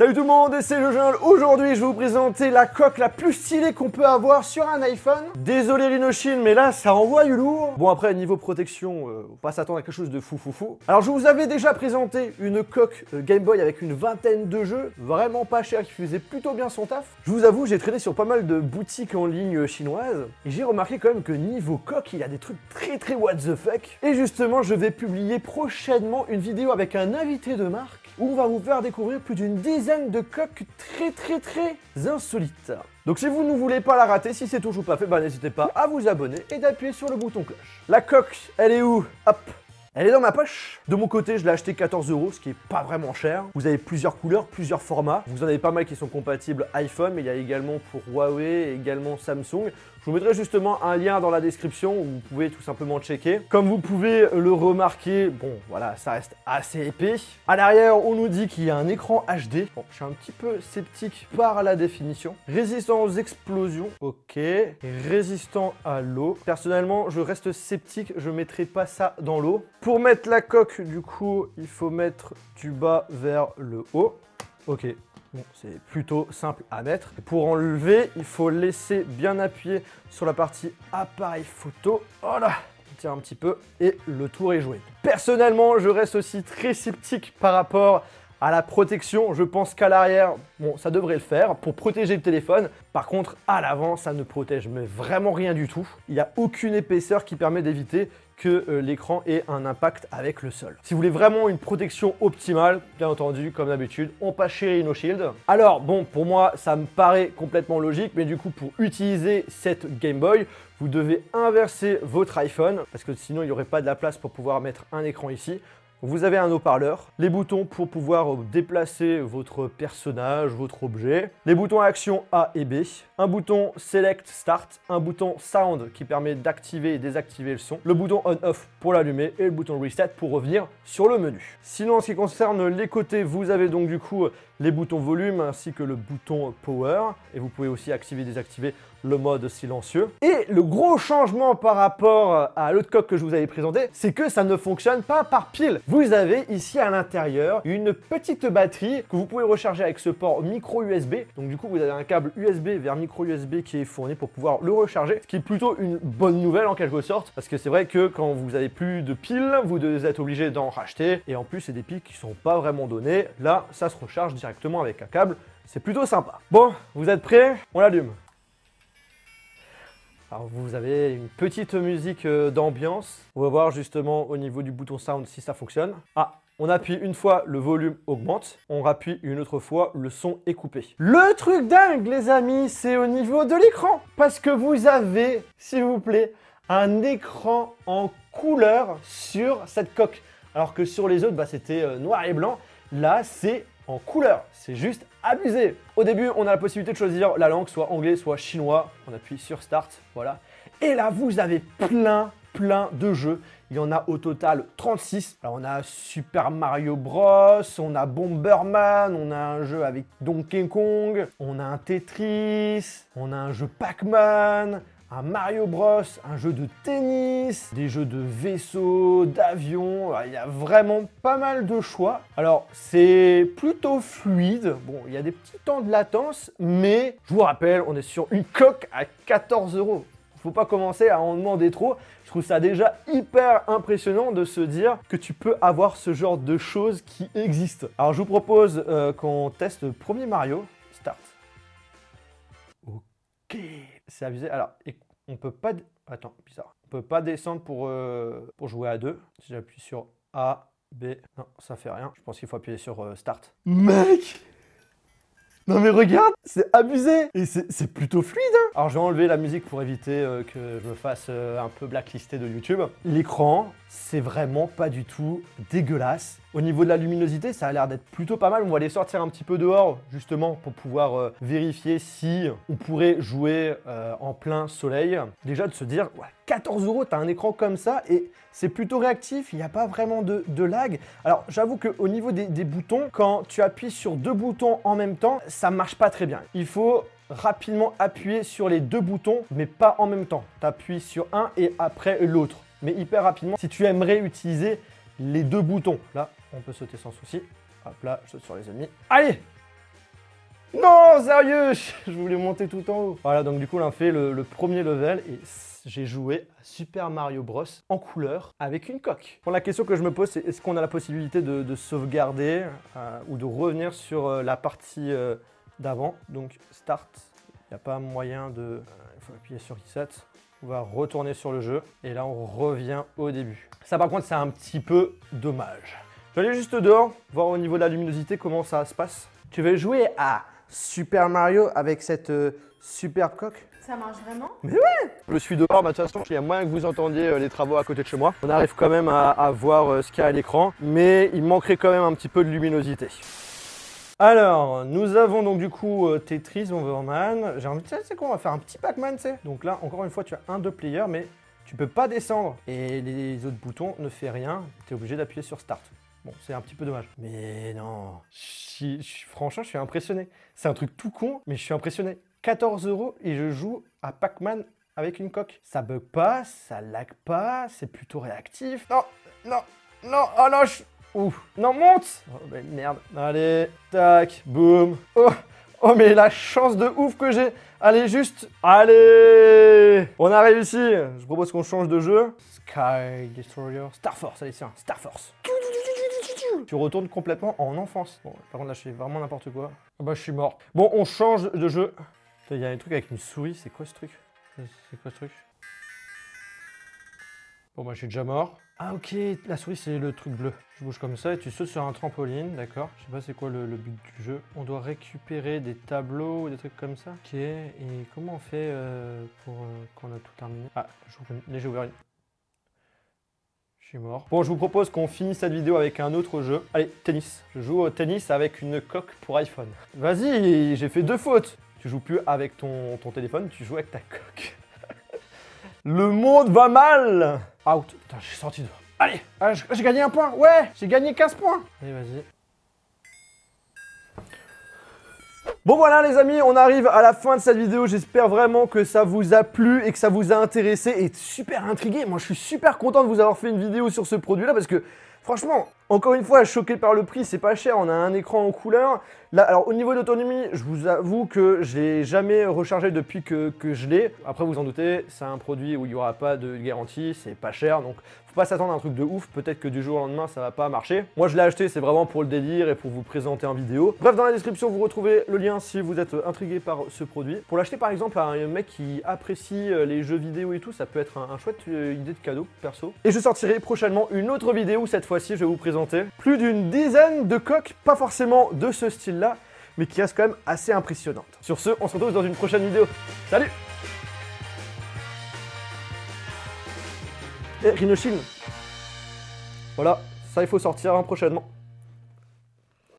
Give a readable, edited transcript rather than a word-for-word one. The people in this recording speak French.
Salut tout le monde, c'est le Jungle. Aujourd'hui, je vais vous présenter la coque la plus stylée qu'on peut avoir sur un iPhone. Désolé Rhinoshield, mais là, ça envoie du lourd. Bon, après, niveau protection, on va pas s'attendre à quelque chose de fou. Alors, je vous avais déjà présenté une coque Game Boy avec une vingtaine de jeux, vraiment pas cher, qui faisait plutôt bien son taf. Je vous avoue, j'ai traîné sur pas mal de boutiques en ligne chinoises, et j'ai remarqué quand même que niveau coque, il y a des trucs très what the fuck. Et justement, je vais publier prochainement une vidéo avec un invité de marque, où on va vous faire découvrir plus d'une dizaine de coques très insolites. Donc si vous ne voulez pas la rater, si c'est toujours pas fait, bah n'hésitez pas à vous abonner et d'appuyer sur le bouton cloche. La coque, elle est où? Hop, elle est dans ma poche. De mon côté, je l'ai acheté 14 €, ce qui est pas vraiment cher. Vous avez plusieurs couleurs, plusieurs formats. Vous en avez pas mal qui sont compatibles iPhone, mais il y a également pour Huawei et également Samsung. Je vous mettrai justement un lien dans la description où vous pouvez tout simplement checker. Comme vous pouvez le remarquer, bon voilà, ça reste assez épais. À l'arrière, on nous dit qu'il y a un écran HD. Bon, je suis un petit peu sceptique par la définition. Résistant aux explosions, ok. Et résistant à l'eau. Personnellement, je reste sceptique, je ne mettrai pas ça dans l'eau. Pour mettre la coque, du coup, il faut mettre du bas vers le haut. Ok. Bon, c'est plutôt simple à mettre. Et pour enlever, il faut laisser bien appuyer sur la partie appareil photo. Voilà, on tire un petit peu et le tour est joué. Personnellement, je reste aussi très sceptique par rapport à la protection. Je pense qu'à l'arrière, bon, ça devrait le faire pour protéger le téléphone. Par contre, à l'avant, ça ne protège mais vraiment rien du tout. Il n'y a aucune épaisseur qui permet d'éviter que l'écran ait un impact avec le sol. Si vous voulez vraiment une protection optimale, bien entendu, comme d'habitude, on passe chez Rhinoshield. Alors bon, pour moi, ça me paraît complètement logique, mais du coup, pour utiliser cette Game Boy, vous devez inverser votre iPhone, parce que sinon, il n'y aurait pas de la place pour pouvoir mettre un écran ici. Vous avez un haut-parleur, les boutons pour pouvoir déplacer votre personnage, votre objet, les boutons action A et B, un bouton Select Start, un bouton Sound qui permet d'activer et désactiver le son, le bouton On-Off pour l'allumer et le bouton Reset pour revenir sur le menu. Sinon, en ce qui concerne les côtés, vous avez donc du coup les boutons volume ainsi que le bouton Power et vous pouvez aussi activer et désactiver le mode silencieux. Et le gros changement par rapport à l'autre coque que je vous avais présenté, c'est que ça ne fonctionne pas par pile. Vous avez ici à l'intérieur une petite batterie que vous pouvez recharger avec ce port micro USB. Donc du coup, vous avez un câble USB vers micro USB qui est fourni pour pouvoir le recharger, ce qui est plutôt une bonne nouvelle en quelque sorte, parce que c'est vrai que quand vous avez plus de piles, vous êtes obligé d'en racheter. Et en plus, c'est des piles qui sont pas vraiment données. Là, ça se recharge directement avec un câble. C'est plutôt sympa. Bon, vous êtes prêts? On l'allume. Alors vous avez une petite musique d'ambiance. On va voir justement au niveau du bouton sound si ça fonctionne. Ah, on appuie une fois, le volume augmente. On rappuie une autre fois, le son est coupé. Le truc dingue les amis, c'est au niveau de l'écran. Parce que vous avez, s'il vous plaît, un écran en couleur sur cette coque. Alors que sur les autres, bah, c'était noir et blanc. Là, c'est en couleur. C'est juste abusé. Au début, on a la possibilité de choisir la langue, soit anglais, soit chinois. On appuie sur Start, voilà. Et là, vous avez plein de jeux. Il y en a au total 36. Alors, on a Super Mario Bros, on a Bomberman, on a un jeu avec Donkey Kong, on a un Tetris, on a un jeu Pac-Man, un Mario Bros, un jeu de tennis, des jeux de vaisseaux, d'avions, il y a vraiment pas mal de choix. Alors c'est plutôt fluide, bon il y a des petits temps de latence, mais je vous rappelle, on est sur une coque à 14 €. Faut pas commencer à en demander trop. Je trouve ça déjà hyper impressionnant de se dire que tu peux avoir ce genre de choses qui existent. Alors je vous propose qu'on teste le premier Mario. Start. Ok, c'est abusé. Alors, on peut pas... Attends, bizarre. On peut pas descendre pour jouer à deux. Si j'appuie sur A, B... Non, ça fait rien. Je pense qu'il faut appuyer sur Start. Mec! Non mais regarde, c'est abusé. Et c'est plutôt fluide hein. Alors je vais enlever la musique pour éviter que je me fasse un peu blacklisté de YouTube. L'écran, c'est vraiment pas du tout dégueulasse. Au niveau de la luminosité, ça a l'air d'être plutôt pas mal. On va aller sortir un petit peu dehors, justement, pour pouvoir vérifier si on pourrait jouer en plein soleil. Déjà de se dire, ouais, 14 €, t'as un écran comme ça et c'est plutôt réactif, il n'y a pas vraiment de lag. Alors j'avoue qu'au niveau des boutons, quand tu appuies sur deux boutons en même temps, ça marche pas très bien. Il faut rapidement appuyer sur les deux boutons, mais pas en même temps. Tu appuies sur un et après l'autre, mais hyper rapidement. Si tu aimerais utiliser les deux boutons, là, on peut sauter sans souci. Hop là, je saute sur les ennemis. Allez! Non, sérieux, je voulais monter tout en haut. Voilà, donc du coup, là, on fait le premier level et j'ai joué à Super Mario Bros en couleur avec une coque. Bon, la question que je me pose, c'est est-ce qu'on a la possibilité de sauvegarder ou de revenir sur la partie d'avant. Donc, start, il n'y a pas moyen de... Il faut appuyer sur reset. On va retourner sur le jeu et là, on revient au début. Ça, par contre, c'est un petit peu dommage. Je vais aller juste dehors, voir au niveau de la luminosité comment ça se passe. Tu veux jouer à Super Mario avec cette super coque? Ça marche vraiment? Mais ouais! Je suis dehors, bah, de toute façon, il y a moyen que vous entendiez les travaux à côté de chez moi. On arrive quand même à voir ce qu'il y a à l'écran, mais il manquerait quand même un petit peu de luminosité. Alors, nous avons donc du coup Tetris, Bomberman. J'ai envie de dire, c'est quoi, on va faire un petit Pac-Man, tu sais. Donc là, encore une fois, tu as un 2 players, mais tu peux pas descendre. Et les autres boutons ne font rien, tu es obligé d'appuyer sur Start. Bon, c'est un petit peu dommage. Mais non, franchement, je suis impressionné. C'est un truc tout con, mais je suis impressionné. 14 € et je joue à Pac-Man avec une coque. Ça bug pas, ça lag pas, c'est plutôt réactif. Non, non, non, oh non, Ouf, non, monte! Oh, bah, merde. Allez, tac, boum. Oh, oh, mais la chance de ouf que j'ai. Allez, juste. Allez! On a réussi. Je propose qu'on change de jeu. Sky Destroyer. Star Force, allez, tiens, Star Force. Tu retournes complètement en enfance. Bon, par contre, là, je fais vraiment n'importe quoi. Ah bah, je suis mort. Bon, on change de jeu. Il y a un truc avec une souris. C'est quoi ce truc? C'est quoi ce truc? Bon, bah, je suis déjà mort. Ah, ok, la souris, c'est le truc bleu. Je bouge comme ça et tu sautes sur un trampoline, d'accord. Je sais pas c'est quoi le but du jeu. On doit récupérer des tableaux ou des trucs comme ça. Ok, et comment on fait pour quand on a tout terminé? Ah, j'ai ouvert une... Je suis mort. Bon, je vous propose qu'on finisse cette vidéo avec un autre jeu. Allez, tennis. Je joue au tennis avec une coque pour iPhone. Vas-y, j'ai fait 2 fautes. Tu joues plus avec ton téléphone, tu joues avec ta coque. Le monde va mal. Out. Putain, j'ai sorti dehors. Allez, j'ai gagné un point. Ouais, j'ai gagné 15 points. Allez, vas-y. Bon voilà les amis, on arrive à la fin de cette vidéo. J'espère vraiment que ça vous a plu et que ça vous a intéressé et super intrigué. Moi je suis super content de vous avoir fait une vidéo sur ce produit là parce que franchement, encore une fois, choqué par le prix, c'est pas cher, on a un écran en couleur. Là, alors au niveau d'autonomie, je vous avoue que je l'ai jamais rechargé depuis que je l'ai. Après vous en doutez, c'est un produit où il n'y aura pas de garantie, c'est pas cher, donc faut pas s'attendre à un truc de ouf. Peut-être que du jour au lendemain ça va pas marcher. Moi je l'ai acheté, c'est vraiment pour le délire et pour vous présenter en vidéo. Bref, dans la description vous retrouvez le lien si vous êtes intrigué par ce produit. Pour l'acheter par exemple à un mec qui apprécie les jeux vidéo et tout, ça peut être un chouette idée de cadeau perso. Et je sortirai prochainement une autre vidéo, cette fois-ci je vais vous présenter plus d'une dizaine de coques, pas forcément de ce style-là, mais qui reste quand même assez impressionnante. Sur ce, on se retrouve dans une prochaine vidéo. Salut! Et Rhinoshield. Voilà, ça il faut sortir prochainement.